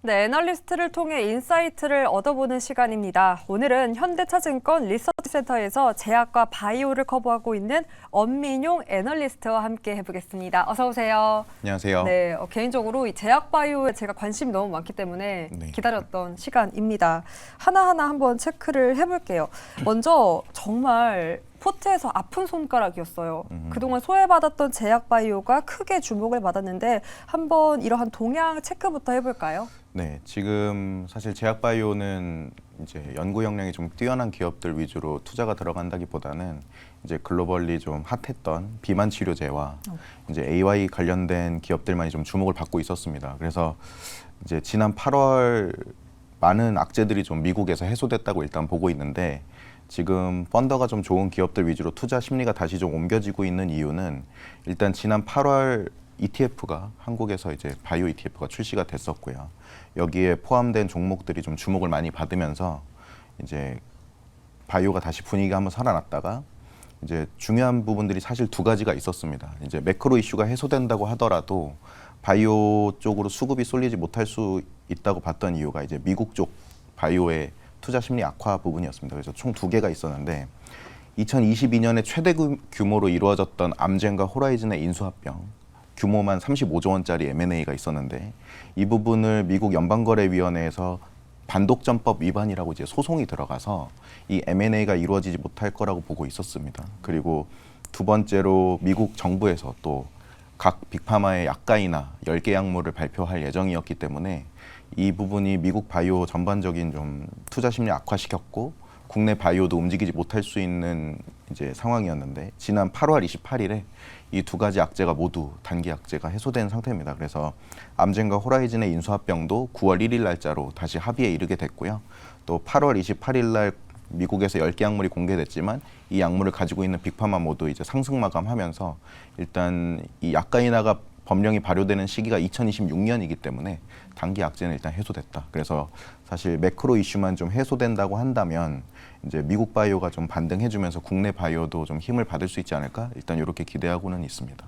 네, 애널리스트를 통해 인사이트를 얻어보는 시간입니다. 오늘은 현대차증권 리서치센터에서 제약과 바이오를 커버하고 있는 엄민용 애널리스트와 함께 해보겠습니다. 어서 오세요. 안녕하세요. 네, 개인적으로 이 제약 바이오에 제가 관심이 너무 많기 때문에 기다렸던 시간입니다. 하나하나 한번 체크를 해볼게요. 먼저 정말 포트에서 아픈 손가락이었어요. 그동안 소외받았던 제약 바이오가 크게 주목을 받았는데 한번 이러한 동향 체크부터 해볼까요? 네, 지금 사실 제약바이오는 이제 연구 역량이 좀 뛰어난 기업들 위주로 투자가 들어간다기보다는 이제 글로벌리 좀 핫했던 비만 치료제와 이제 AY 관련된 기업들만이 좀 주목을 받고 있었습니다. 그래서 이제 지난 8월 많은 악재들이 좀 미국에서 해소됐다고 일단 보고 있는데 지금 펀더가 좀 좋은 기업들 위주로 투자 심리가 다시 좀 옮겨지고 있는 이유는 일단 지난 8월 ETF가 한국에서 이제 바이오 ETF가 출시가 됐었고요. 여기에 포함된 종목들이 좀 주목을 많이 받으면서 이제 바이오가 다시 분위기가 한번 살아났다가 이제 중요한 부분들이 사실 두 가지가 있었습니다. 이제 매크로 이슈가 해소된다고 하더라도 바이오 쪽으로 수급이 쏠리지 못할 수 있다고 봤던 이유가 이제 미국 쪽 바이오의 투자 심리 악화 부분이었습니다. 그래서 총 두 개가 있었는데 2022년에 최대 규모로 이루어졌던 암젠과 호라이즌의 인수합병 규모만 35조 원짜리 M&A가 있었는데 이 부분을 미국 연방거래위원회에서 반독점법 위반이라고 이제 소송이 들어가서 이 M&A가 이루어지지 못할 거라고 보고 있었습니다. 그리고 두 번째로 미국 정부에서 또 각 빅파마의 약가이나 10개 약물을 발표할 예정이었기 때문에 이 부분이 미국 바이오 전반적인 좀 투자 심리 악화시켰고 국내 바이오도 움직이지 못할 수 있는 이제 상황이었는데 지난 8월 28일에 이 두 가지 악재가 모두 단기 악재가 해소된 상태입니다. 그래서 암젠과 호라이즌의 인수합병도 9월 1일 날짜로 다시 합의에 이르게 됐고요. 또 8월 28일 날 미국에서 10개 약물이 공개됐지만 이 약물을 가지고 있는 빅파마 모두 이제 상승 마감하면서 일단 이 약가인화가 법령이 발효되는 시기가 2026년이기 때문에 단기 악재는 일단 해소됐다. 그래서 사실 매크로 이슈만 좀 해소된다고 한다면 이제 미국 바이오가 좀 반등해주면서 국내 바이오도 좀 힘을 받을 수 있지 않을까? 일단 이렇게 기대하고는 있습니다.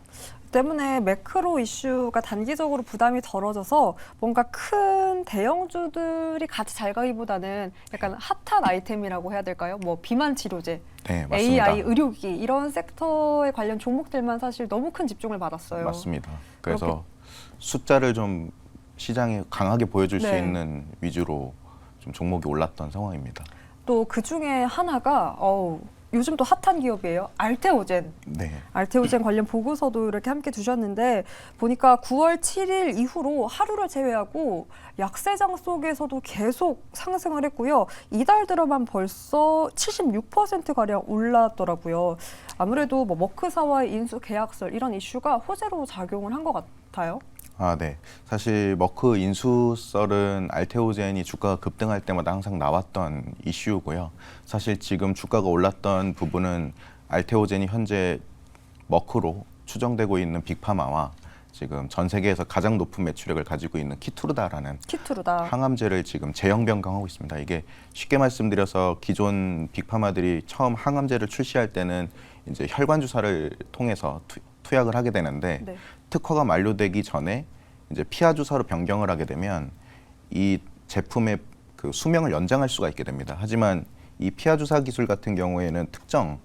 때문에 매크로 이슈가 단기적으로 부담이 덜어져서 뭔가 큰 대형주들이 같이 잘 가기보다는 약간 핫한 아이템이라고 해야 될까요? 뭐 비만 치료제, 네, 맞습니다. AI, 의료기 이런 섹터에 관련 종목들만 사실 너무 큰 집중을 받았어요. 맞습니다. 그래서 숫자를 좀 시장에 강하게 보여줄 수 있는 위주로 좀 종목이 올랐던 상황입니다. 또 그 중에 하나가 요즘 또 핫한 기업이에요. 알테오젠. 네. 알테오젠 관련 보고서도 이렇게 함께 두셨는데 보니까 9월 7일 이후로 하루를 제외하고 약세장 속에서도 계속 상승을 했고요. 이달 들어만 벌써 76%가량 올랐더라고요. 아무래도 뭐 머크사와의 인수 계약설 이런 이슈가 호재로 작용을 한 것 같아요. 아, 네. 사실 머크 인수설은 알테오젠이 주가가 급등할 때마다 항상 나왔던 이슈고요. 사실 지금 주가가 올랐던 부분은 알테오젠이 현재 머크로 추정되고 있는 빅파마와 지금 전 세계에서 가장 높은 매출액을 가지고 있는 키투르다라는 항암제를 지금 재형 변경하고 있습니다. 이게 쉽게 말씀드려서 기존 빅파마들이 처음 항암제를 출시할 때는 이제 혈관 주사를 통해서 투약을 하게 되는데 특허가 만료되기 전에 이제 피하 주사로 변경을 하게 되면 이 제품의 그 수명을 연장할 수가 있게 됩니다. 하지만 이 피하 주사 기술 같은 경우에는 특정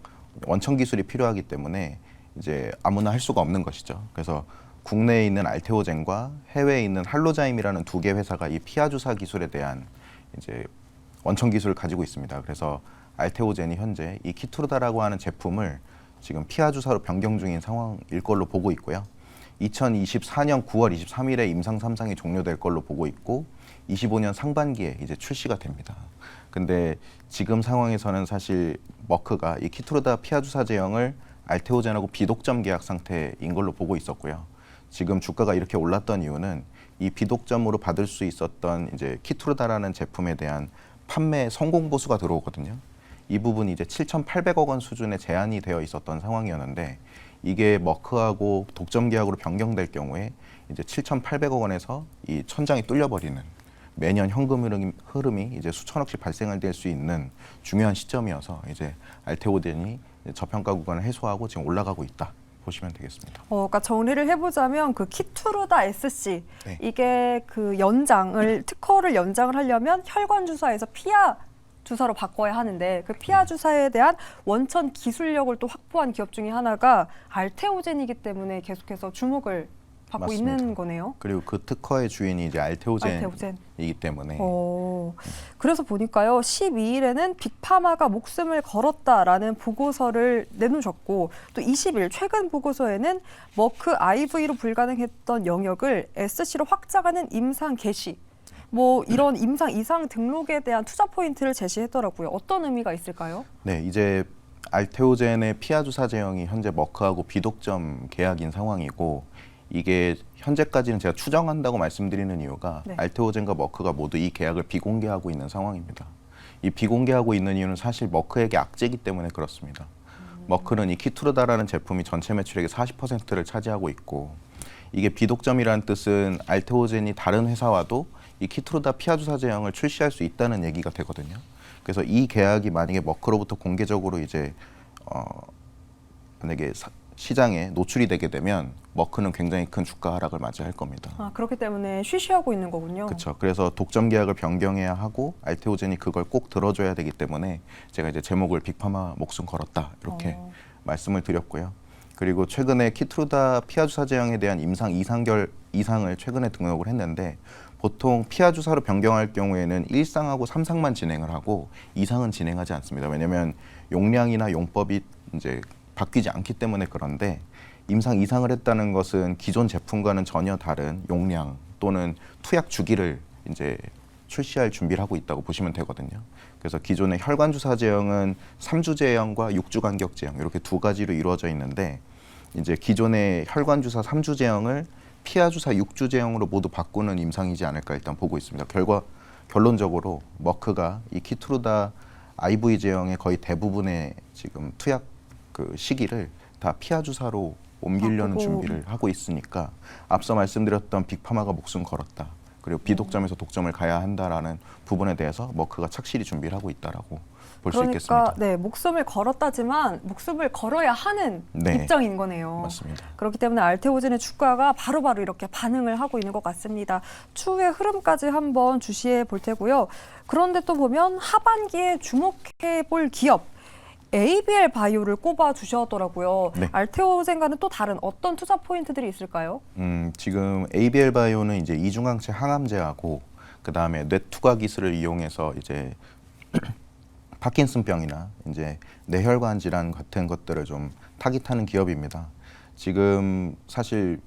원천 기술이 필요하기 때문에 이제 아무나 할 수가 없는 것이죠. 그래서 국내에 있는 알테오젠과 해외에 있는 할로자임이라는 두 개 회사가 이 피하 주사 기술에 대한 이제 원천 기술을 가지고 있습니다. 그래서 알테오젠이 현재 이 키투르다라고 하는 제품을 지금 피하 주사로 변경 중인 상황일 걸로 보고 있고요. 2024년 9월 23일에 임상 3상이 종료될 걸로 보고 있고 25년 상반기에 이제 출시가 됩니다. 근데 지금 상황에서는 사실 머크가 이 키투르다 피하 주사 제형을 알테오젠하고 비독점 계약 상태인 걸로 보고 있었고요. 지금 주가가 이렇게 올랐던 이유는 이 비독점으로 받을 수 있었던 이제 키투르다라는 제품에 대한 판매 성공 보수가 들어오거든요. 이 부분이 이제 7,800억 원 수준에 제한이 되어 있었던 상황이었는데 이게 머크하고 독점 계약으로 변경될 경우에 이제 7,800억 원에서 이 천장이 뚫려버리는 매년 현금 흐름이 이제 수천억씩 발생될 수 있는 중요한 시점이어서 이제 알테오젠이 저평가 구간을 해소하고 지금 올라가고 있다. 보시면 되겠습니다. 그러니까 정리를 해보자면 그 키투르다 SC 네. 이게 그 연장을 특허를 연장을 하려면 혈관 주사에서 피하 주사로 바꿔야 하는데 그 피하 주사에 대한 원천 기술력을 또 확보한 기업 중에 하나가 알테오젠이기 때문에 계속해서 주목을 받고 맞습니다. 있는 거네요. 그리고 그 특허의 주인이 이제 알테오젠이기 알테오젠. 때문에 그래서 보니까요 12일에는 빅파마가 목숨을 걸었다라는 보고서를 내놓으셨고 또 20일 최근 보고서에는 머크 IV로 불가능했던 영역을 SC로 확장하는 임상 개시 뭐 이런 임상 이상 등록에 대한 투자 포인트를 제시했더라고요. 어떤 의미가 있을까요? 네, 이제 알테오젠의 피하 주사 제형이 현재 머크하고 비독점 계약인 상황이고 이게 현재까지는 제가 추정한다고 말씀드리는 이유가 네. 알테오젠과 머크가 모두 이 계약을 비공개하고 있는 상황입니다. 이 비공개하고 있는 이유는 사실 머크에게 악재이기 때문에 그렇습니다. 머크는 이 키투르다라는 제품이 전체 매출액의 40%를 차지하고 있고 이게 비독점이라는 뜻은 알테오젠이 다른 회사와도 이 키투르다 피하 주사 제형을 출시할 수 있다는 얘기가 되거든요. 그래서 이 계약이 만약에 머크로부터 공개적으로 이제 만약에 시장에 노출이 되게 되면 머크는 굉장히 큰 주가 하락을 맞이할 겁니다. 그렇기 때문에 쉬쉬하고 있는 거군요. 그렇죠. 그래서 독점 계약을 변경해야 하고 알테오젠이 그걸 꼭 들어줘야 되기 때문에 제가 이제 제목을 빅파마 목숨 걸었다 이렇게 말씀을 드렸고요. 그리고 최근에 키투르다 피하 주사 제형에 대한 임상 이상을 최근에 등록을 했는데 보통 피하 주사로 변경할 경우에는 1상하고 3상만 진행을 하고 2상은 진행하지 않습니다. 왜냐하면 용량이나 용법이 이제 바뀌지 않기 때문에 그런데 임상 이상을 했다는 것은 기존 제품과는 전혀 다른 용량 또는 투약 주기를 이제 출시할 준비를 하고 있다고 보시면 되거든요. 그래서 기존의 혈관 주사 제형은 3주 제형과 6주 간격 제형 이렇게 두 가지로 이루어져 있는데 이제 기존의 혈관 주사 3주 제형을 피하 주사 6주 제형으로 모두 바꾸는 임상이지 않을까 일단 보고 있습니다. 결론적으로 머크가 이 키투르다 IV 제형의 거의 대부분의 지금 투약 그 시기를 다 피하 주사로 옮기려는 준비를 하고 있으니까 앞서 말씀드렸던 빅파마가 목숨 걸었다. 그리고 비독점에서 독점을 가야 한다라는 부분에 대해서 머크가 착실히 준비를 하고 있다라고 볼 수 있겠습니다. 네, 목숨을 걸었다지만 목숨을 걸어야 하는 입장인 거네요. 맞습니다. 그렇기 때문에 알테오젠의 주가가 바로바로 이렇게 반응을 하고 있는 것 같습니다. 추후의 흐름까지 한번 주시해 볼 테고요. 그런데 또 보면 하반기에 주목해 볼 기업 ABL 바이오를 꼽아 주셨더라고요. 네. 알테오젠과는 또 다른 어떤 투자 포인트들이 있을까요? 지금 ABL 바이오는 이제 이중항체 항암제하고 그 다음에 뇌투과 기술을 이용해서 이제 파킨슨병이나 이제 뇌혈관 질환 같은 것들을 좀 타깃하는 기업입니다. 지금 사실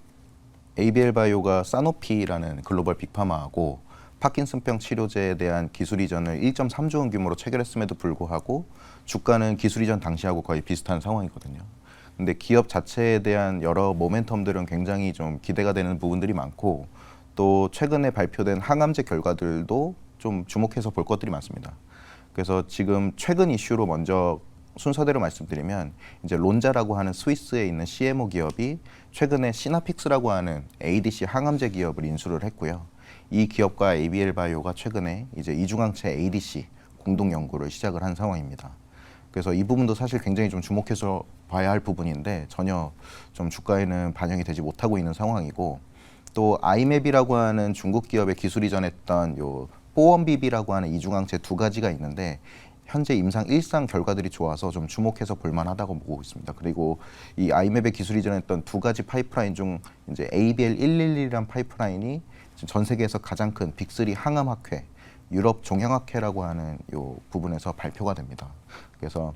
ABL 바이오가 사노피라는 글로벌 빅파마하고 파킨슨병 치료제에 대한 기술 이전을 1.3조 원 규모로 체결했음에도 불구하고 주가는 기술 이전 당시하고 거의 비슷한 상황이거든요. 근데 기업 자체에 대한 여러 모멘텀들은 굉장히 좀 기대가 되는 부분들이 많고 또 최근에 발표된 항암제 결과들도 좀 주목해서 볼 것들이 많습니다. 그래서 지금 최근 이슈로 먼저 순서대로 말씀드리면 이제 론자라고 하는 스위스에 있는 CMO 기업이 최근에 시나픽스라고 하는 ADC 항암제 기업을 인수를 했고요. 이 기업과 ABL 바이오가 최근에 이제 이중항체 ADC 공동 연구를 시작을 한 상황입니다. 그래서 이 부분도 사실 굉장히 좀 주목해서 봐야 할 부분인데 전혀 좀 주가에는 반영이 되지 못하고 있는 상황이고 또 아이맵이라고 하는 중국 기업의 기술 이전했던 요 뽀원비비라고 하는 이중항체 두 가지가 있는데 현재 임상 1상 결과들이 좋아서 좀 주목해서 볼만하다고 보고 있습니다. 그리고 이 아이맵의 기술 이전했던 두 가지 파이프라인 중 이제 ABL111이라는 파이프라인이 전 세계에서 가장 큰 빅3 항암학회, 유럽 종양학회라고 하는 요 부분에서 발표가 됩니다. 그래서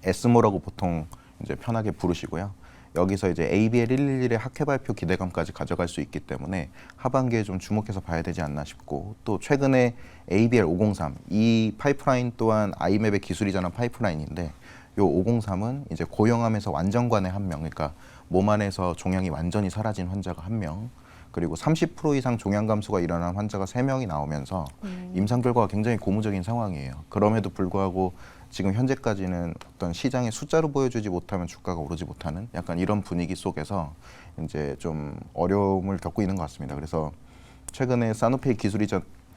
에스모라고 보통 이제 편하게 부르시고요. 여기서 이제 ABL111의 학회 발표 기대감까지 가져갈 수 있기 때문에 하반기에 좀 주목해서 봐야 되지 않나 싶고 또 최근에 ABL503 이 파이프라인 또한 아이맵의 기술이자는 파이프라인인데 요 503은 이제 고형암에서 완전관의 한 명, 그러니까 몸 안에서 종양이 완전히 사라진 환자가 한 명, 그리고 30% 이상 종양 감소가 일어난 환자가 3명이 나오면서 임상 결과가 굉장히 고무적인 상황이에요. 그럼에도 불구하고 지금 현재까지는 어떤 시장의 숫자로 보여주지 못하면 주가가 오르지 못하는 약간 이런 분위기 속에서 이제 좀 어려움을 겪고 있는 것 같습니다. 그래서 최근에 사노페이 기술이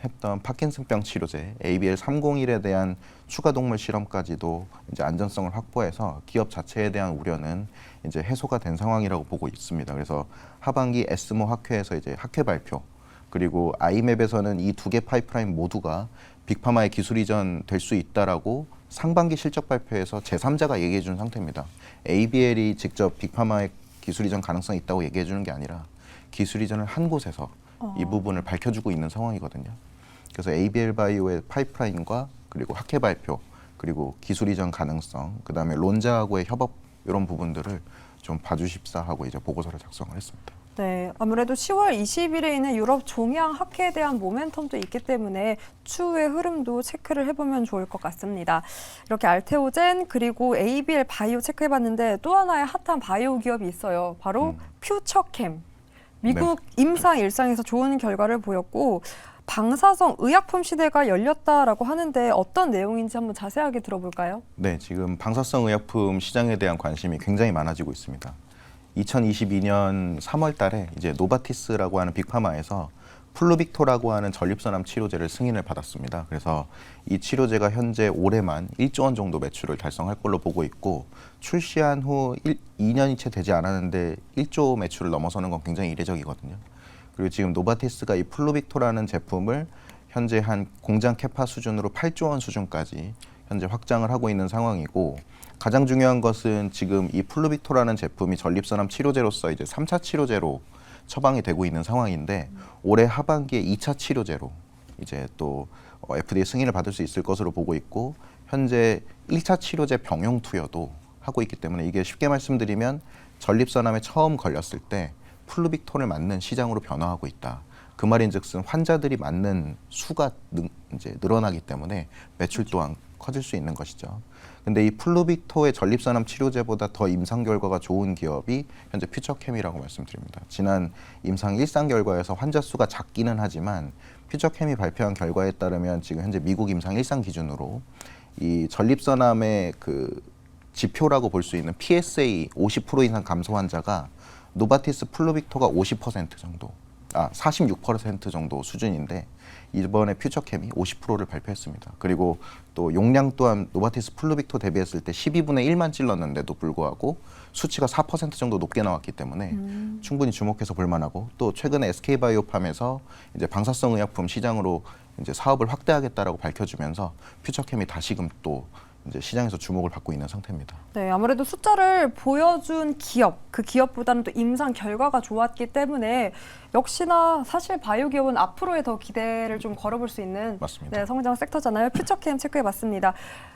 했던 파킨슨병 치료제 ABL301에 대한 추가 동물 실험까지도 이제 안전성을 확보해서 기업 자체에 대한 우려는 이제 해소가 된 상황이라고 보고 있습니다. 그래서 하반기 에스모 학회에서 이제 학회 발표, 그리고 아이맵에서는 이 두 개 파이프라인 모두가 빅파마의 기술 이전 될 수 있다라고 상반기 실적 발표에서 제3자가 얘기해 준 상태입니다. ABL이 직접 빅파마의 기술 이전 가능성이 있다고 얘기해 주는 게 아니라 기술 이전을 한 곳에서 이 부분을 밝혀주고 있는 상황이거든요. 그래서 ABL 바이오의 파이프라인과 그리고 학회 발표, 그리고 기술 이전 가능성, 그다음에 론자하고의 협업 이런 부분들을 좀 봐주십사 하고 이제 보고서를 작성을 했습니다. 네, 아무래도 10월 20일에 있는 유럽 종양 학회에 대한 모멘텀도 있기 때문에 추후의 흐름도 체크를 해보면 좋을 것 같습니다. 이렇게 알테오젠 그리고 ABL 바이오 체크해봤는데 또 하나의 핫한 바이오 기업이 있어요. 바로 퓨처캠. 미국 임상 일상에서 좋은 결과를 보였고 방사성 의약품 시대가 열렸다라고 하는데 어떤 내용인지 한번 자세하게 들어볼까요? 네, 지금 방사성 의약품 시장에 대한 관심이 굉장히 많아지고 있습니다. 2022년 3월 달에 이제 노바티스라고 하는 빅파마에서 플루빅토라고 하는 전립선암 치료제를 승인을 받았습니다. 그래서 이 치료제가 현재 올해만 1조 원 정도 매출을 달성할 걸로 보고 있고 출시한 후 2년이 채 되지 않았는데 1조 매출을 넘어서는 건 굉장히 이례적이거든요. 그리고 지금 노바티스가 이 플루빅토라는 제품을 현재 한 공장 캐파 수준으로 8조 원 수준까지 현재 확장을 하고 있는 상황이고 가장 중요한 것은 지금 이 플루빅토라는 제품이 전립선암 치료제로서 이제 3차 치료제로 처방이 되고 있는 상황인데 올해 하반기에 2차 치료제로 이제 또 FDA 승인을 받을 수 있을 것으로 보고 있고 현재 1차 치료제 병용 투여도 하고 있기 때문에 이게 쉽게 말씀드리면 전립선암에 처음 걸렸을 때 플루빅토를 맞는 시장으로 변화하고 있다. 그 말인즉슨 환자들이 맞는 수가 이제 늘어나기 때문에 매출 또한 커질 수 있는 것이죠. 근데 이 플루빅토의 전립선암 치료제보다 더 임상 결과가 좋은 기업이 현재 퓨처캠이라고 말씀드립니다. 지난 임상 1상 결과에서 환자 수가 작기는 하지만 퓨처캠이 발표한 결과에 따르면 지금 현재 미국 임상 1상 기준으로 이 전립선암의 그 지표라고 볼 수 있는 PSA 50% 이상 감소 환자가 노바티스 플루빅토가 50% 정도, 46% 정도 수준인데 이번에 퓨처캠이 50%를 발표했습니다. 그리고 또 용량 또한 노바티스 플루빅토 대비했을 때 12분의 1만 찔렀는데도 불구하고 수치가 4% 정도 높게 나왔기 때문에 충분히 주목해서 볼 만하고 또 최근에 SK바이오팜에서 이제 방사성 의약품 시장으로 이제 사업을 확대하겠다라고 밝혀주면서 퓨처캠이 다시금 또 이제 시장에서 주목을 받고 있는 상태입니다. 네, 아무래도 숫자를 보여준 기업, 그 기업보다는 또 임상 결과가 좋았기 때문에 역시나 사실 바이오 기업은 앞으로의 더 기대를 좀 걸어볼 수 있는 맞습니다. 네, 성장 섹터잖아요. 퓨처캠 체크해봤습니다.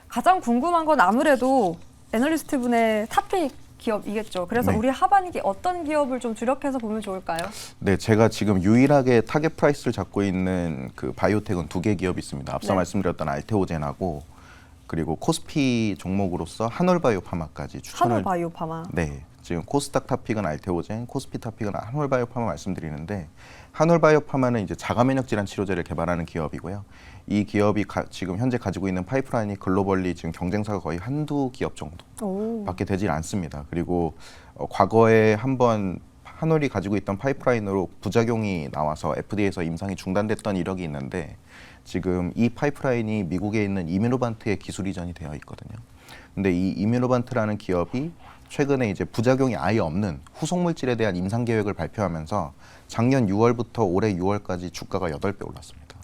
가장 궁금한 건 아무래도 애널리스트 분의 탑픽 기업이겠죠. 그래서 네. 우리 하반기 어떤 기업을 좀 주력해서 보면 좋을까요? 네, 제가 지금 유일하게 타겟 프라이스를 잡고 있는 그 바이오텍은 두 개 기업이 있습니다. 앞서 네. 말씀드렸던 알테오젠하고 그리고 코스피 종목으로서 한올바이오파마까지 추천을. 한올바이오파마. 네, 지금 코스닥 탑픽은 알테오젠, 코스피 탑픽은 한올바이오파마 말씀드리는데 한올바이오파마는 이제 자가면역 질환 치료제를 개발하는 기업이고요. 이 기업이 지금 현재 가지고 있는 파이프라인이 글로벌리 지금 경쟁사가 거의 한두 기업 정도밖에 되질 않습니다. 그리고 과거에 한번 한올이 가지고 있던 파이프라인으로 부작용이 나와서 FDA에서 임상이 중단됐던 이력이 있는데 지금 이 파이프라인이 미국에 있는 이뮤노반트의 기술 이전이 되어 있거든요. 근데 이 이뮤노반트라는 기업이 최근에 이제 부작용이 아예 없는 후속 물질에 대한 임상 계획을 발표하면서 작년 6월부터 올해 6월까지 주가가 8배 올랐습니다.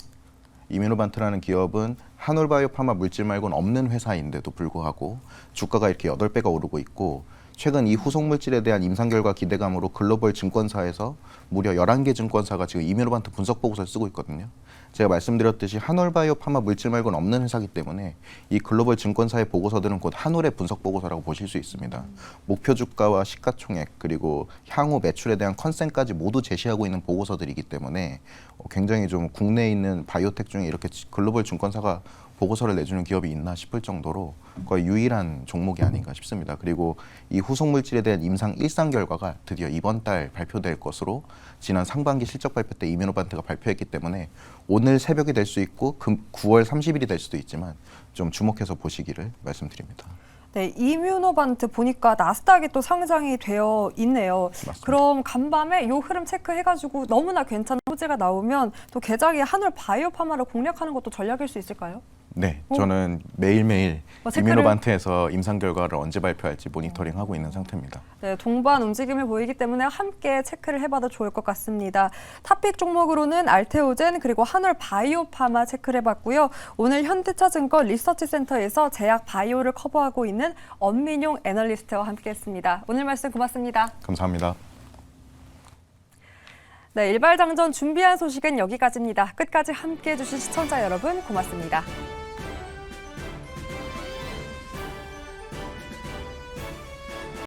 이뮤노반트라는 기업은 한올바이오파마 물질 말고는 없는 회사인데도 불구하고 주가가 이렇게 8배가 오르고 있고 최근 이 후속 물질에 대한 임상 결과 기대감으로 글로벌 증권사에서 무려 11개 증권사가 지금 이뮤노반트 분석 보고서를 쓰고 있거든요. 제가 말씀드렸듯이 한올바이오파마 물질 말고는 없는 회사이기 때문에 이 글로벌 증권사의 보고서들은 곧 한올의 분석 보고서라고 보실 수 있습니다. 목표 주가와 시가총액 그리고 향후 매출에 대한 컨센까지 모두 제시하고 있는 보고서들이기 때문에 굉장히 좀 국내에 있는 바이오텍 중에 이렇게 글로벌 증권사가 보고서를 내주는 기업이 있나 싶을 정도로 거의 유일한 종목이 아닌가 싶습니다. 그리고 이 후속 물질에 대한 임상 1상 결과가 드디어 이번 달 발표될 것으로 지난 상반기 실적 발표 때 이뮤노반트가 발표했기 때문에 오늘 새벽이 될 수 있고 9월 30일이 될 수도 있지만 좀 주목해서 보시기를 말씀드립니다. 네, 이뮤노반트 보니까 나스닥에 또 상장이 되어 있네요. 맞습니다. 그럼 간밤에 요 흐름 체크해가지고 너무나 괜찮은 호재가 나오면 또 계좌기 한올 바이오파마를 공략하는 것도 전략일 수 있을까요? 네, 저는 매일매일 체크를- 이뮤노반트에서 임상 결과를 언제 발표할지 모니터링하고 있는 상태입니다. 네, 동반 움직임을 보이기 때문에 함께 체크를 해봐도 좋을 것 같습니다. 탑픽 종목으로는 알테오젠 그리고 한올 바이오파마 체크를 해봤고요. 오늘 현대차증권 리서치센터에서 제약 바이오를 커버하고 있는 엄민용 애널리스트와 함께했습니다. 오늘 말씀 고맙습니다. 감사합니다. 네, 일발장전 준비한 소식은 여기까지입니다. 끝까지 함께해주신 시청자 여러분 고맙습니다.